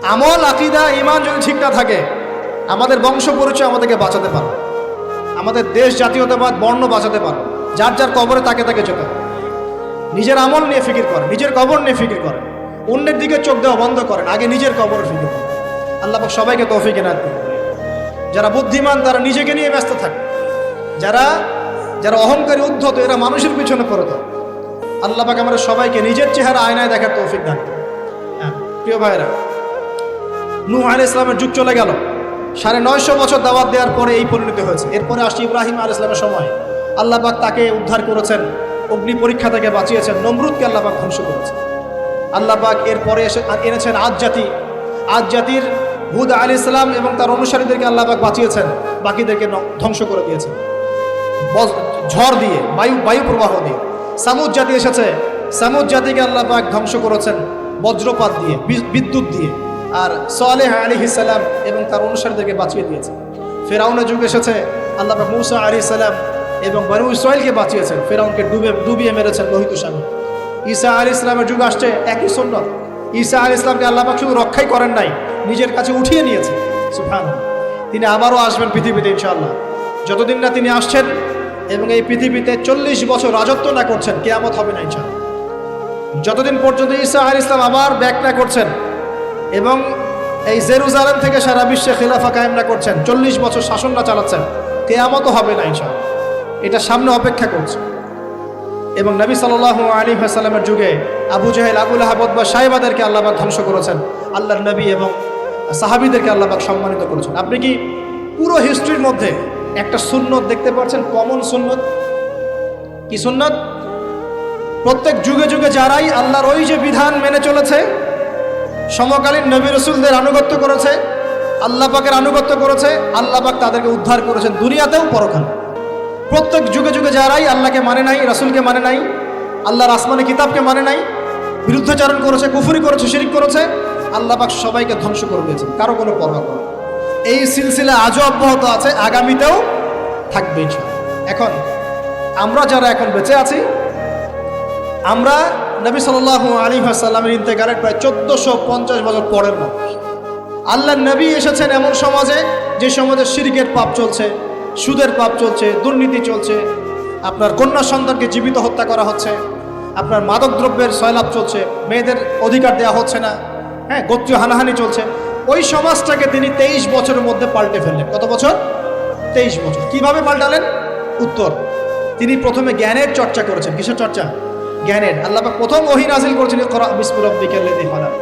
আমল, আকীদা, ঈমান যদি ঠিক না থাকে, আমাদের বংশ পরিচয় আমাদেরকে বাঁচাতে পারে, আমাদের দেশ, জাতীয়তাবাদ, বর্ণ বাঁচাতে পারে। যার যার কবরে তাকে তাকে যেতে হবে। নিজের আমল নিয়ে ফিকির করেন, নিজের কবর নিয়ে ফিকির করেন, অন্যের দিকে চোখ দেওয়া বন্ধ করেন, আগে নিজের কবরে ফিকির করেন। আল্লাহ পাক সবাইকে তৌফিক এনায়েত করুন। যারা বুদ্ধিমান তারা নিজেকে নিয়ে ব্যস্ত থাকে, যারা যারা অহংকারী, উদ্ধত, এরা মানুষের পিছনে পড়ে থাকে। আল্লাহ পাক আমাদের সবাইকে নিজের চেহারা আয়নায় দেখার তৌফিক দান করুন। হ্যাঁ প্রিয় ভাইরা, নূহ আলাইহিস সালামের যুগ চলে গেল, 950 বছর দাওয়াত দেওয়ার পরে এই পরিণতি হয়েছে। এরপরে আসছে ইব্রাহিম আলাইহিস সালামের সময়। আল্লাহ পাক তাকে উদ্ধার করেছেন, অগ্নি পরীক্ষা থেকে বাঁচিয়েছেন, নমরুদকে আল্লাহ পাক ধ্বংস করেছেন। আল্লাহ পাক এরপরে এনেছেন আদ জাতি। আদ জাতির হুদ আলাইহিস সালাম এবং তার অনুসারীদেরকে আল্লাহ পাক বাঁচিয়েছেন, বাকিদেরকে ধ্বংস করে দিয়েছেন ঝড় দিয়ে, বায়ু প্রবাহ দিয়ে। সামুদ জাতি এসেছে, সামুদ জাতিকে আল্লাহ পাক ধ্বংস করেছেন বজ্রপাত দিয়ে, বিদ্যুৎ দিয়ে। আর সালেহ আলাইহিস সালাম এবং তার অনুসারীদেরকে বাঁচিয়ে দিয়েছেন। ফেরাউনের যুগ এসেছে, আল্লাহ পাক মূসা আলাইহিস সালাম এবং বনু ইসরাঈলকে বাঁচিয়েছেন, ফেরাউনকে ডুবিয়ে মেরেছেন লোহিত সাগরে। ঈসা আলাইহিস সালামের যুগ আসছে, একই সুন্নাত। ঈসা আলাইহিস সালামকে আল্লাহ পাক শুধু রক্ষাই করেন নাই, নিজের কাছে উঠিয়ে নিয়েছেন। সুবহানাল্লাহ। তিনি আবারও আসবেন পৃথিবীতে ইনশাআল্লাহ। যতদিন না তিনি আসছেন এবং এই পৃথিবীতে 40 বছর রাজত্ব না করছেন, কিয়ামত হবে না ইনশাআল্লাহ। যতদিন পর্যন্ত ঈসা আলাইহিস সালাম আবার ব্যাক না করছেন এবং এই জেরুজালেম থেকে সারা বিশ্বে খিলাফা কায়েম না করছেন, 40 বছর শাসন না চালাচ্ছেন, কিয়ামতও হবে না ইনশাআল্লাহ। এটা সামনে অপেক্ষা করছে। এবং নবী সাল্লাল্লাহু আলাইহি ওয়াসাল্লামের যুগে আবু জাহেল, আবু লাহাব বা সাহেবাদেরকে আল্লাহ পাক ধ্বংস করেছেন, আল্লাহর নবী এবং সাহাবীদেরকে আল্লাহ পাক সম্মানিত করেছেন। আপনি কি পুরো হিস্ট্রির মধ্যে একটা সুন্নত দেখতে পাচ্ছেন, কমন সুন্নত? কি সুন্নত? প্রত্যেক যুগে যুগে যারাই আল্লাহর ওই যে বিধান মেনে চলেছে, সমকালীন নবী রাসূলদের আনুগত্য করেছে, আল্লাহ পাকের আনুগত্য করেছে, আল্লাহ পাক তাদেরকে উদ্ধার করেছেন দুনিয়াতেও পরকালে। প্রত্যেক যুগে যুগে যারাই আল্লাহকে মানে নাই, রাসূলকে মানে নাই, আল্লাহর আসমানি কিতাবকে মানে নাই, বিরুদ্ধাচরণ করেছে, কুফরি করেছে, শিরক করেছে, আল্লাহ পাক সবাইকে ধ্বংস করে দিয়েছেন, কারো কোনো পরোয়া করে। এই সিলসিলা আজও অব্যাহত আছে, আগামীতেও থাকবে ইনশাআল্লাহ। এখন আমরা যারা এখন বেঁচে আছি, আমরা নবী সাল্লাল্লাহু আলাইহি ওয়াসাল্লামের ইন্তেকালের প্রায় 1450 বছর পরের মানুষ। আল্লাহর নবী এসেছেন এমন সমাজে, যে সমাজে শিরকের পাপ চলছে, সুদের পাপ চলছে, দুর্নীতি চলছে, আপনার কন্যা সন্তানকে জীবিত হত্যা করা হচ্ছে, আপনার মাদক দ্রব্যের সয়লাভ চলছে, মেয়েদের অধিকার দেওয়া হচ্ছে না, হ্যাঁ, গোত্রীয় হানাহানি চলছে। ওই সমাজটাকে তিনি 23 বছরের মধ্যে পাল্টে ফেললেন। কত বছর? 23 বছর। কিভাবে পাল্টালেন? উত্তর, তিনি প্রথমে জ্ঞানের চর্চা করেছেন। কিসের চর্চা? জ্ঞানের। আল্লাহ পাক প্রথম ওহী নাযিল করেছেন, ইকরা বিসমি রাব্বিকাল্লাযী খালাক।